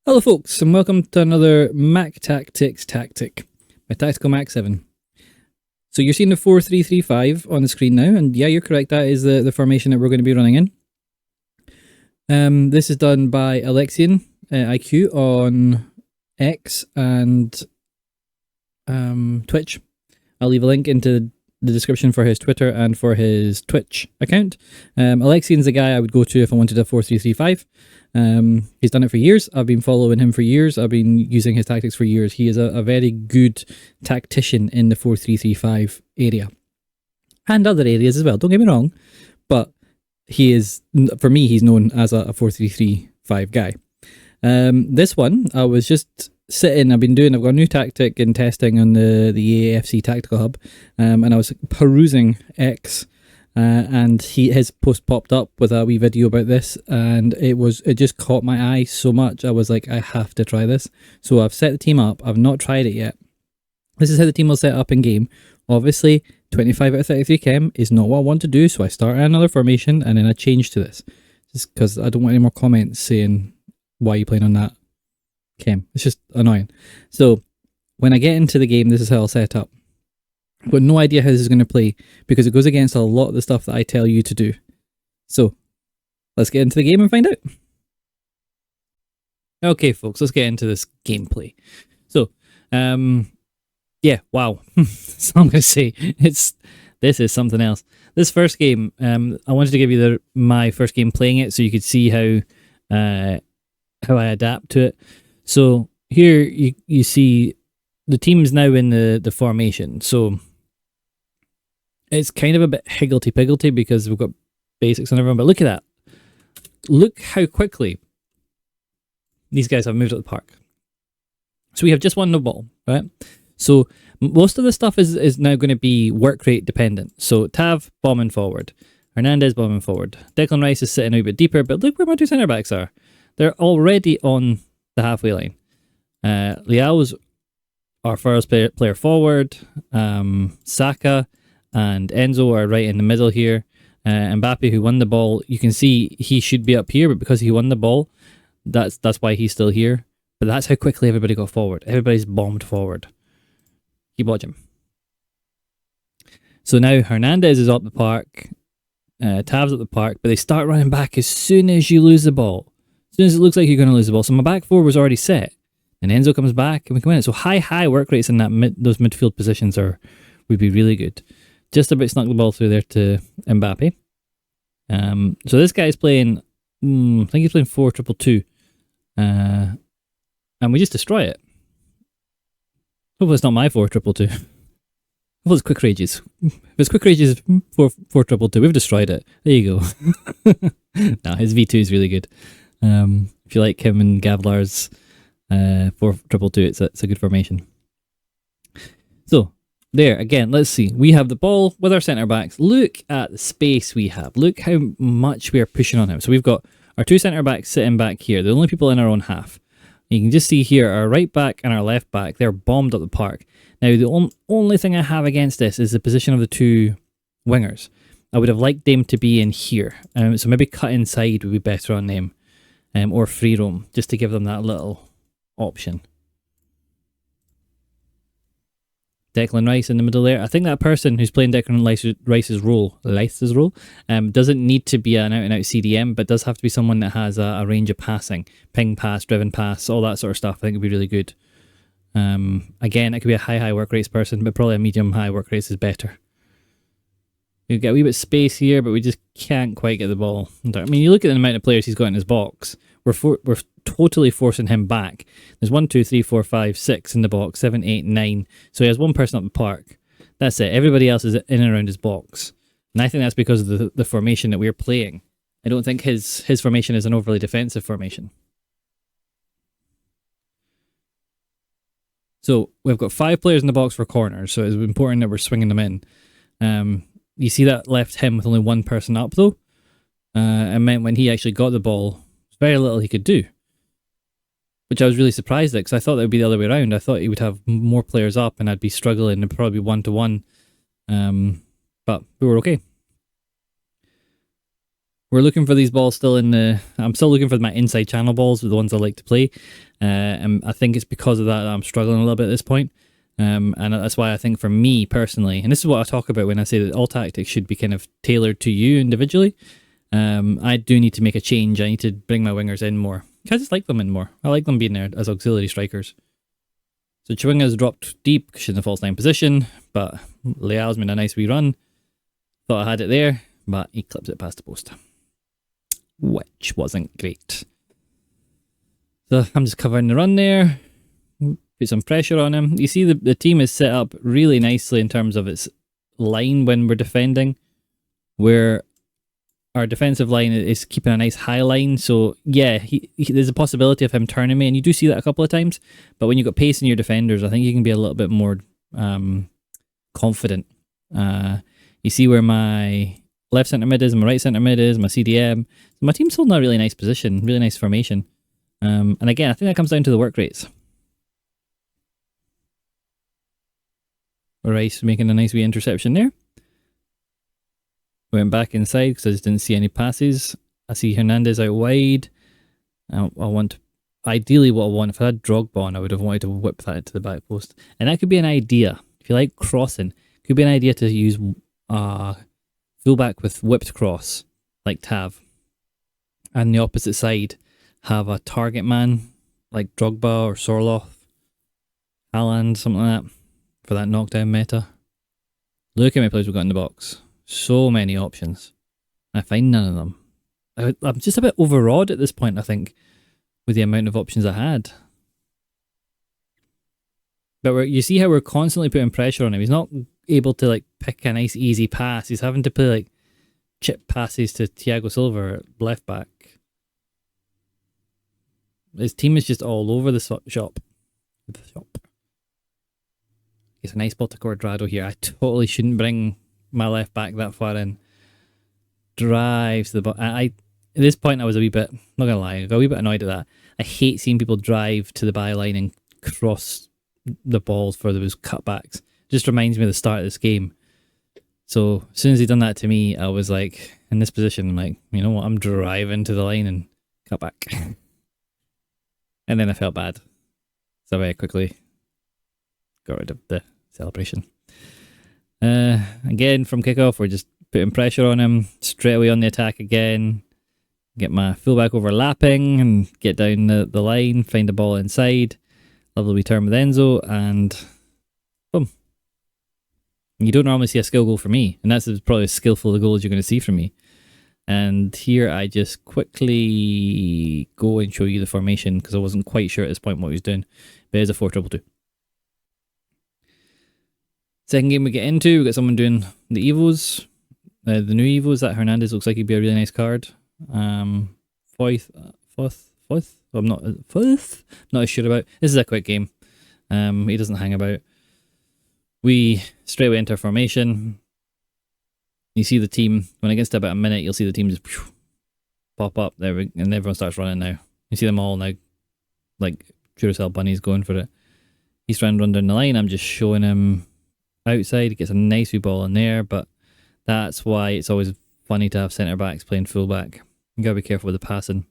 Hello folks, and welcome to another Mac Tactics Tactic by Tactical Mac 7. So you're seeing the 4-3-3-5 on the screen now, and yeah, you're correct, that is the formation that we're going to be running in. This is done by Alexion IQ on X and Twitch. I'll leave a link into the description for his Twitter and for his Twitch account. Alexion's the guy I would go to if I wanted a 4-3-3-5. He's done it for years. I've been following him for years. I've been using his tactics for years. He is a very good tactician in the 4-3-3-5 area. And other areas as well, don't get me wrong. But he is, for me, he's known as a 4-3-3-5 guy. This one, I was just sitting, I've got a new tactic in testing on the EAFC Tactical Hub, and I was perusing X, and his post popped up with a wee video about this, and it just caught my eye so much. I was like, I have to try this. So I've set the team up. I've not tried it yet. This is how the team will set up in game. Obviously, 25 out of 33 chem is not what I want to do, so I start another formation and then I change to this. Just because I don't want any more comments saying, why are you playing on that chem? It's just annoying. So when I get into the game, this is how I'll set up. I've got no idea how this is going to play because it goes against a lot of the stuff that I tell you to do. So let's get into the game and find out. Okay, folks, let's get into this gameplay. So, yeah, wow. That's all I'm going to say. This is something else. This first game, I wanted to give you my first game playing it so you could see how I adapt to it. So here you see the team's now in the formation. So it's kind of a bit higgledy-piggledy because we've got basics on everyone. But look at that. Look how quickly these guys have moved up the park. So we have just won the ball, right? So most of the stuff is now going to be work rate dependent. So Tav bombing forward. Hernandez bombing forward. Declan Rice is sitting a wee bit deeper, but look where my two centre-backs are. They're already on the halfway line. Leao's our first player forward. Saka and Enzo are right in the middle here. Mbappe, who won the ball, you can see he should be up here, but because he won the ball, that's why he's still here. But that's how quickly everybody got forward. Everybody's bombed forward. Keep watching. So now Hernandez is up the park. Tav's up the park, but they start running back as soon as you lose the ball. As soon as it looks like you're going to lose the ball. So my back four was already set. And Enzo comes back and we can win it. So high work rates in those midfield positions would be really good. Just about snuck the ball through there to Mbappe. So this guy's playing, I think he's playing 4-2-2. And we just destroy it. Hopefully it's not my 4-2-2. Hopefully it's Quick Rages. If it's Quick Rages 4-2-2, we've destroyed it. There you go. Nah, his V2 is really good. If you like him and Gavlar's 4-2-2, it's a good formation. So there again, let's see. We have the ball with our centre backs. Look at the space we have. Look how much we are pushing on him. So we've got our two centre backs sitting back here. They're the only people in our own half. You can just see here our right back and our left back. They're bombed up the park. Now the only thing I have against this is the position of the two wingers. I would have liked them to be in here. So maybe cut inside would be better on them. Or free roam, just to give them that little option. Declan Rice in the middle there. I think that person who's playing Declan Rice's role, doesn't need to be an out-and-out CDM, but does have to be someone that has a range of passing. Ping pass, driven pass, all that sort of stuff I think would be really good. Again, it could be a high work rates person, but probably a medium-high work rates is better. We get a wee bit of space here, but we just can't quite get the ball. I mean, you look at the amount of players he's got in his box. We're totally forcing him back. There's 1, 2, 3, 4, 5, 6 in the box, 7, 8, 9. So he has one person up the park. That's it. Everybody else is in and around his box. And I think that's because of the formation that we're playing. I don't think his formation is an overly defensive formation. So we've got 5 players in the box for corners, so it's important that we're swinging them in. You see that left him with only one person up though. It meant when he actually got the ball, there's very little he could do. Which I was really surprised at because I thought that would be the other way around. I thought he would have more players up and I'd be struggling and probably 1-to-1. But we were okay. we're looking for these balls still in the... I'm still looking for my inside channel balls, the ones I like to play. And I think it's because of that I'm struggling a little bit at this point. And that's why I think for me personally, and this is what I talk about when I say that all tactics should be kind of tailored to you individually. I do need to make a change. I need to bring my wingers in more. I just like them in more. I like them being there as auxiliary strikers. So Chwinga's dropped deep because she's in a false 9 position, but Leal's made a nice wee run. Thought I had it there, but he clips it past the post, which wasn't great. So I'm just covering the run there. Put some pressure on him. You see the team is set up really nicely in terms of its line when we're defending, where our defensive line is keeping a nice high line. So yeah, there's a possibility of him turning me, and you do see that a couple of times. But when you've got pace in your defenders, I think you can be a little bit more confident. You see where my left centre mid is, my right centre mid is, my CDM. So my team's holding a really nice position, really nice formation. And again, I think that comes down to the work rates. Rice making a nice wee interception there. Went back inside because I just didn't see any passes. I see Hernandez out wide. I want, ideally what I want, if I had Drogba on, I would have wanted to whip that to the back post. And that could be an idea. If you like crossing, could be an idea to use fullback with whipped cross, like Tav. And the opposite side, have a target man, like Drogba or Sorloth, Haaland, something like that, for that knockdown meta. Look how many players we've got in the box. So many options. I find none of them. I'm just a bit overawed at this point, I think, with the amount of options I had. But you see how we're constantly putting pressure on him. He's not able to like pick a nice easy pass. He's having to play like chip passes to Thiago Silva at left back. His team is just all over the shop. It's a nice ball to Cuadrado here. I totally shouldn't bring my left back that far in. Drives to the ball. At this point I was a wee bit, not gonna lie, I got a wee bit annoyed at that. I hate seeing people drive to the byline and cross the balls for those cutbacks. Just reminds me of the start of this game. So as soon as he done that to me, I was like, in this position, I'm like, you know what, I'm driving to the line and cut back. And then I felt bad. So very quickly got rid of the celebration. Again, from kickoff, we're just putting pressure on him. Straight away on the attack again. Get my fullback overlapping and get down the line, find the ball inside. Lovely wee turn with Enzo, and boom. You don't normally see a skill goal for me, and that's probably as skillful a goal as you're going to see from me. And here I just quickly go and show you the formation, because I wasn't quite sure at this point what he was doing. But it's a 4-2-2. Second game we get into, we got someone doing the Evos, the new Evos. That Hernandez looks like he'd be a really nice card. Fourth. I'm not as sure about. This is a quick game. He doesn't hang about. We straight away enter formation. You see the team, when it gets to about a minute, you'll see the team just pop up there, and everyone starts running now. You see them all now, like Duracell bunnies going for it. He's trying to run down the line. I'm just showing him outside. He gets a nice wee ball in there, but that's why it's always funny to have centre backs playing full back. You gotta be careful with the passing.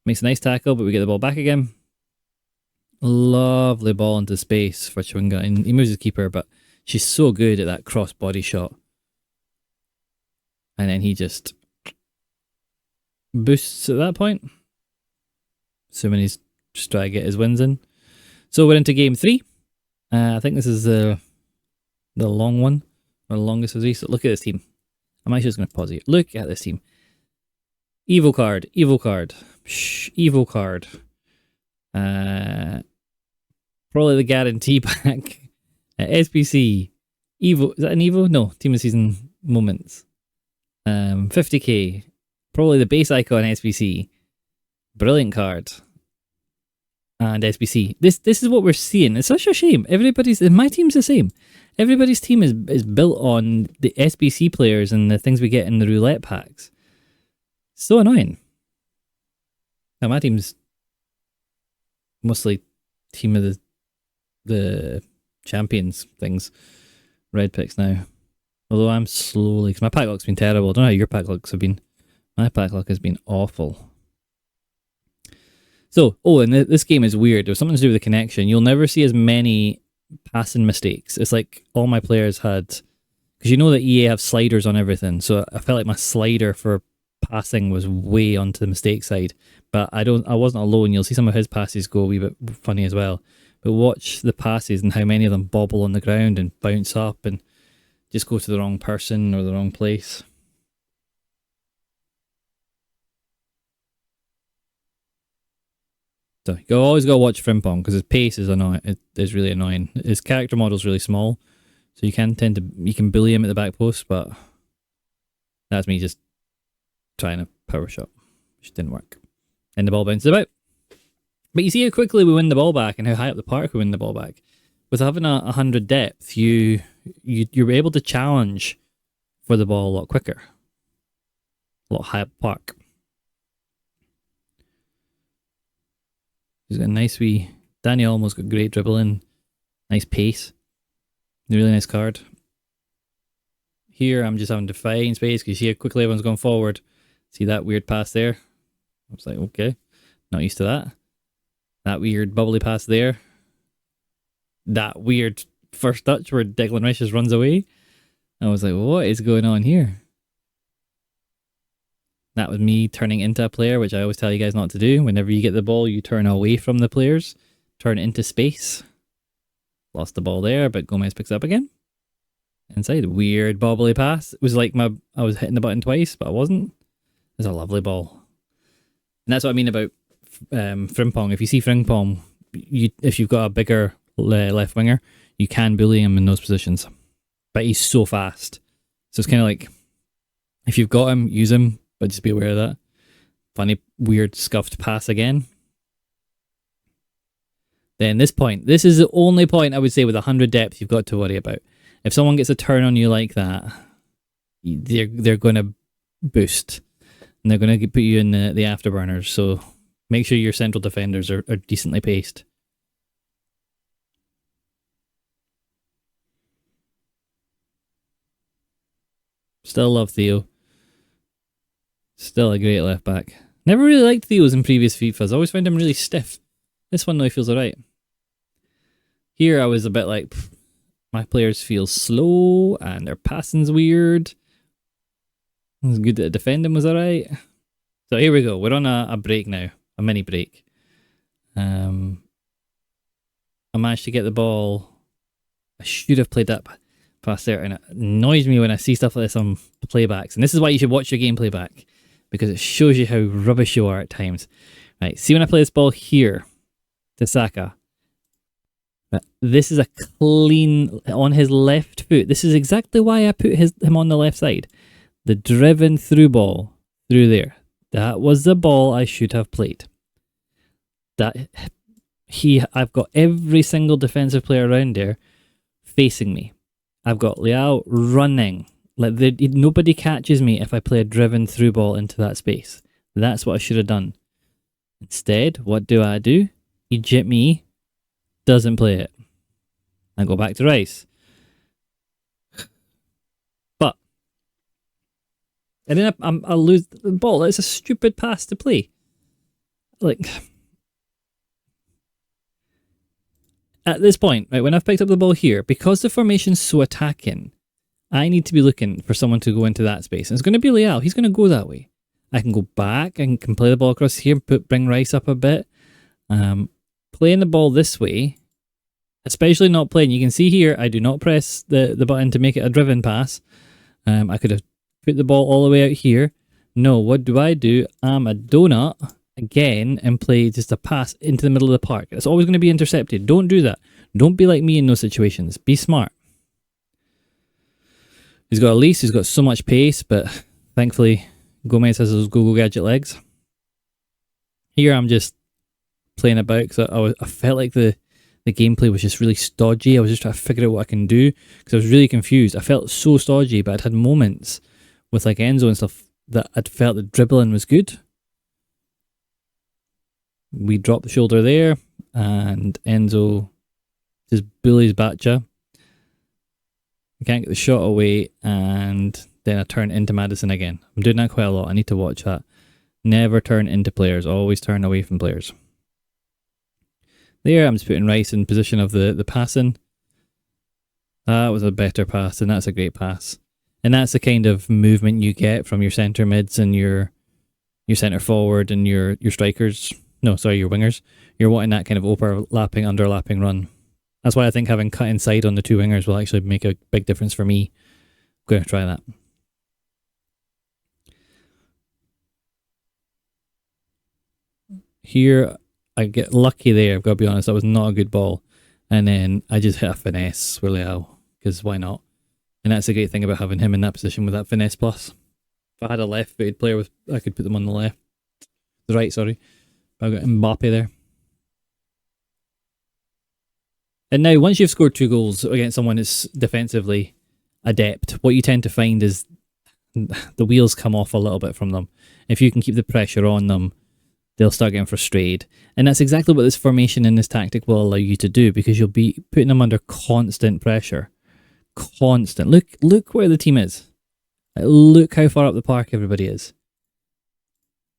Makes a nice tackle, but we get the ball back again. Lovely ball into space for Chwinga, and he moves his keeper, but she's so good at that cross body shot. And then he just boosts at that point. Assuming he's just trying to get his wins in. So we're into game 3. I think this is the long one, or the longest of these. So look at this team. I'm actually just going to pause here. Look at this team. Evo card. Evo card. Probably the guarantee pack. SBC. Evo. Is that an Evo? No. Team of Season moments. 50k. Probably the base icon SBC. Brilliant card. And SBC. This is what we're seeing. It's such a shame. My team's the same. Everybody's team is built on the SBC players and the things we get in the roulette packs. So annoying. Now my team's mostly team of the champions things. Red picks now. Although I'm slowly, because my pack luck's been terrible. I don't know how your pack lucks have been. My pack luck has been awful. So, and this game is weird. There's something to do with the connection. You'll never see as many passing mistakes. It's like all my players had, because you know that EA have sliders on everything. So I felt like my slider for passing was way onto the mistake side. But I wasn't alone. You'll see some of his passes go a wee bit funny as well. But watch the passes and how many of them bobble on the ground and bounce up and just go to the wrong person or the wrong place. So you always got to watch Frimpong because his pace is annoying. It is really annoying. His character model is really small, so you can bully him at the back post, but that's me just trying a power shot, which didn't work. And the ball bounces about. But you see how quickly we win the ball back and how high up the park we win the ball back. With having a 100 depth, you're able to challenge for the ball a lot quicker, a lot higher up the park. He's got a nice wee... Danny almost got great dribbling. Nice pace. Really nice card. Here I'm just having to find space because you see how quickly everyone's going forward. See that weird pass there? I was like, okay. Not used to that. That weird bubbly pass there. That weird first touch where Declan Rice just runs away. I was like, what is going on here? That was me turning into a player, which I always tell you guys not to do. Whenever you get the ball, you turn away from the players. Turn into space. Lost the ball there, but Gomez picks up again. Inside, weird bobbly pass. It was like I was hitting the button twice, but I wasn't. It's a lovely ball. And that's what I mean about Frimpong. If you see Frimpong, if you've got a bigger left winger, you can bully him in those positions. But he's so fast. So it's kind of like, if you've got him, use him. But just be aware of that. Funny, weird, scuffed pass again. Then this point. This is the only point I would say with 100 depth you've got to worry about. If someone gets a turn on you like that, they're going to boost. And they're going to put you in the afterburners. So make sure your central defenders are decently paced. Still love Theo. Still a great left back. Never really liked Theo's in previous FIFAs. I always found him really stiff. This one though, he feels alright. Here I was a bit like, my players feel slow and their passing's weird. It was good that the defending was alright. So here we go. We're on a break now. A mini break. I managed to get the ball. I should have played that pass there, and it annoys me when I see stuff like this on playbacks. And this is why you should watch your gameplay back, because it shows you how rubbish you are at times. Right, see when I play this ball here to Saka. This is a clean, on his left foot. This is exactly why I put him on the left side. The driven through ball through there. That was the ball I should have played. I've got every single defensive player around there facing me. I've got Leao running. Nobody catches me if I play a driven through ball into that space. That's what I should have done. Instead, what do? Egypt me doesn't play it. I go back to Rice. But, and then I lose the ball. It's a stupid pass to play. Like, at this point, right, when I've picked up the ball here, because the formation's so attacking, I need to be looking for someone to go into that space. And it's going to be Leao. He's going to go that way. I can go back and can play the ball across here, bring Rice up a bit. Playing the ball this way, especially not playing. You can see here, I do not press the button to make it a driven pass. I could have put the ball all the way out here. No, what do? I'm a donut again and play just a pass into the middle of the park. It's always going to be intercepted. Don't do that. Don't be like me in those situations. Be smart. He's got Elise, he's got so much pace, but thankfully Gomez has those go-go gadget legs. Here I'm just playing about because I felt like the gameplay was just really stodgy. I was just trying to figure out what I can do because I was really confused. I felt so stodgy, but I'd had moments with like Enzo and stuff that I'd felt the dribbling was good. We drop the shoulder there, and Enzo just bullies Batcha. We can't get the shot away, and then I turn into Maddison again. I'm doing that quite a lot. I need to watch that. Never turn into players. Always turn away from players. There, I'm just putting Rice in position of the passing. That was a better pass, and that's a great pass. And that's the kind of movement you get from your centre mids and your centre forward and your strikers. No, sorry, your wingers. You're wanting that kind of overlapping, underlapping run. That's why I think having cut inside on the two wingers will actually make a big difference for me. I'm going to try that. Here, I get lucky there, I've got to be honest. That was not a good ball. And then I just hit a finesse with Leao, because why not? And that's the great thing about having him in that position with that finesse plus. If I had a left-footed player, I could put them on the left. The right, sorry. But I've got Mbappe there. And now, once you've scored 2 goals against someone that's defensively adept, what you tend to find is the wheels come off a little bit from them. If you can keep the pressure on them, they'll start getting frustrated. And that's exactly what this formation and this tactic will allow you to do, because you'll be putting them under constant pressure. Constant. Look where the team is. Look how far up the park everybody is.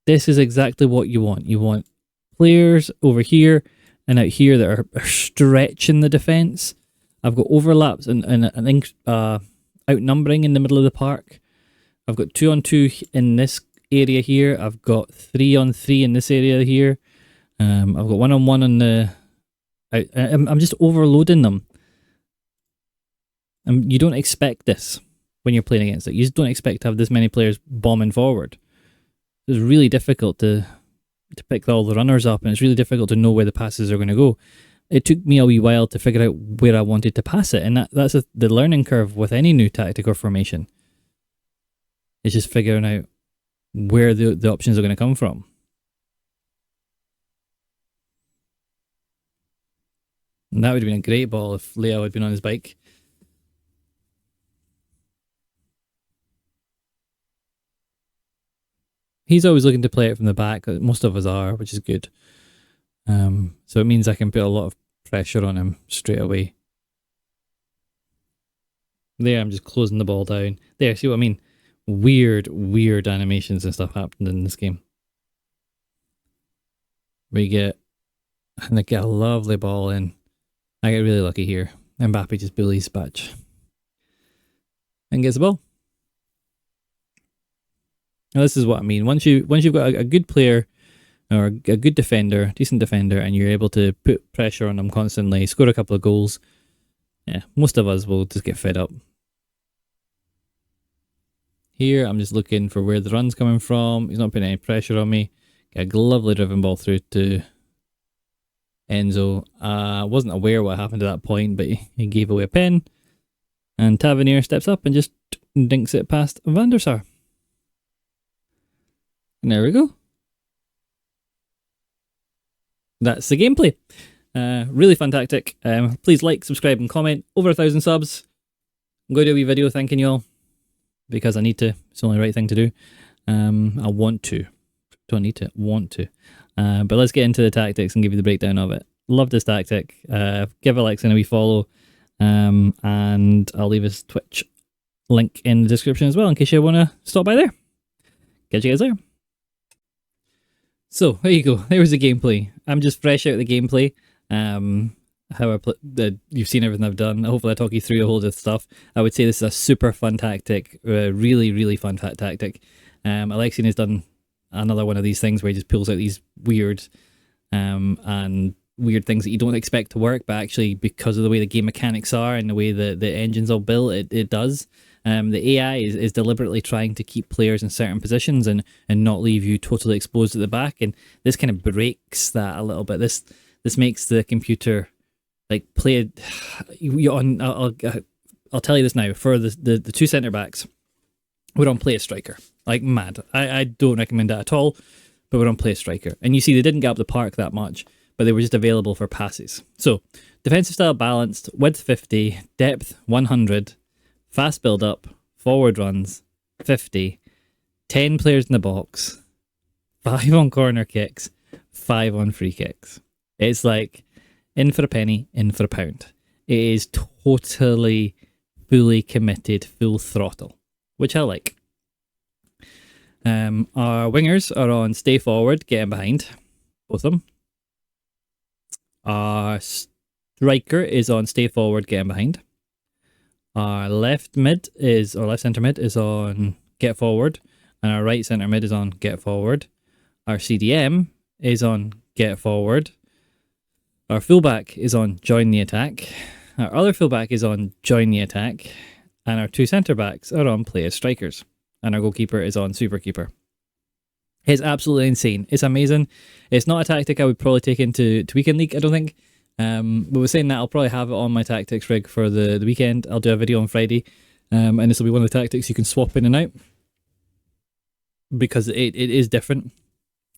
This is exactly what you want. You want players over here and out here that are stretching the defence. I've got overlaps and outnumbering in the middle of the park. I've got 2-on-2 in this area here. I've got 3-on-3 in this area here. I've got 1-on-1 on the... I'm just overloading them. And you don't expect this when you're playing against it. You just don't expect to have this many players bombing forward. It's really difficult to pick all the runners up, and it's really difficult to know where the passes are going to go. It took me a wee while to figure out where I wanted to pass it, and that's the learning curve with any new tactic or formation. It's just figuring out where the options are going to come from. And that would have been a great ball if Leao had been on his bike. He's always looking to play it from the back. Most of us are, which is good. So it means I can put a lot of pressure on him straight away. There, I'm just closing the ball down. There, see what I mean? Weird animations and stuff happened in this game. We get a lovely ball in. I get really lucky here. Mbappe just bullies Batch and gets the ball. Now this is what I mean. Once you've got a good player or a good defender, decent defender, and you're able to put pressure on them constantly, score a couple of goals, yeah, most of us will just get fed up. Here, I'm just looking for where the run's coming from. He's not putting any pressure on me. Get a lovely driven ball through to Enzo. I wasn't aware what happened at that point, but he gave away a pen. And Tavernier steps up and just dinks it past Van der Sar. And there we go. That's the gameplay. Really fun tactic. Please like, subscribe and comment. Over 1,000 subs. I'm going to do a wee video thanking you all, because I need to. It's the only right thing to do. I want to. Don't need to. Want to. But let's get into the tactics and give you the breakdown of it. Love this tactic. Give Alexion a wee follow. And I'll leave his Twitch link in the description as well, in case you want to stop by there. Catch you guys there. So, there you go. There was the gameplay. I'm just fresh out of the gameplay. How you've seen everything I've done. Hopefully I talk you through a whole lot of stuff. I would say this is a super fun tactic. Really fun tactic. Alexion has done another one of these things where he just pulls out these weird and weird things that you don't expect to work, but actually because of the way the game mechanics are and the way the engine's all built, it does. The AI is deliberately trying to keep players in certain positions and not leave you totally exposed at the back, and this kind of breaks that a little bit. This makes the computer like play. I'll tell you this now. For the two centre backs, we're on play a striker like mad. I don't recommend that at all, but we're on play a striker, and you see they didn't get up the park that much, but they were just available for passes. So defensive style balanced, width 50, depth 100. Fast build-up, forward runs, 50, 10 players in the box, 5 on corner kicks, 5 on free kicks. It's like in for a penny, in for a pound. It is totally, fully committed, full throttle. which I like. Our wingers are on stay forward, getting behind, both of them. Our striker is on stay forward, getting behind. Our left centre mid is on get forward, and our right centre mid is on get forward. Our CDM is on get forward. Our fullback is on join the attack. Our other fullback is on join the attack, and our two centre backs are on play as strikers, and our goalkeeper is on super keeper. It's absolutely insane. It's amazing. It's not a tactic I would probably take into Weekend League, I don't think. But with saying that, I'll probably have it on my tactics rig for the weekend. I'll do a video on Friday, and this will be one of the tactics you can swap in and out, because it is different.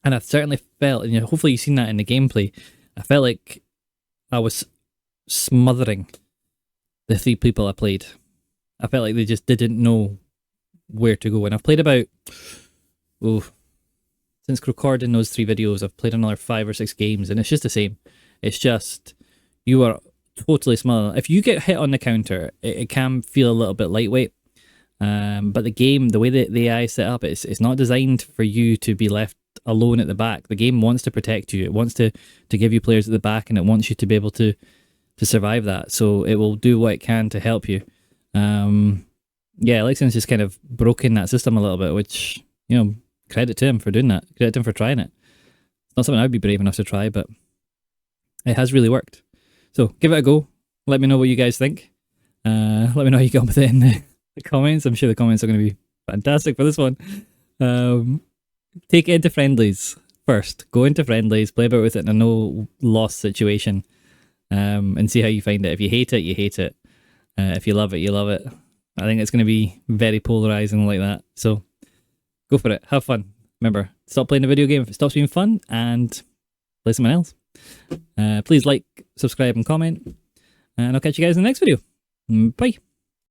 And I've certainly felt, and hopefully you've seen that in the gameplay, I felt like I was smothering the three people I played. I felt like they just didn't know where to go. And I've played about, since recording those 3 videos, I've played another 5 or 6 games, and it's just the same. It's just, you are totally smothered. If you get hit on the counter, it can feel a little bit lightweight. But the game, the way that the AI is set up, it's not designed for you to be left alone at the back. The game wants to protect you. It wants to give you players at the back, and it wants you to be able to survive that. So it will do what it can to help you. Yeah, Alexion's just kind of broken that system a little bit, which, credit to him for doing that. Credit to him for trying it. It's not something I'd be brave enough to try, but it has really worked. So give it a go. Let me know what you guys think. Let me know how you get on with it in the comments. I'm sure the comments are going to be fantastic for this one. Take it into friendlies first. Go into friendlies, play about with it in a no-loss situation, and see how you find it. If you hate it, you hate it. If you love it, you love it. I think it's going to be very polarizing like that. So go for it. Have fun. Remember, stop playing the video game if it stops being fun, and play something else. Please like, subscribe, and comment. And I'll catch you guys in the next video. Bye.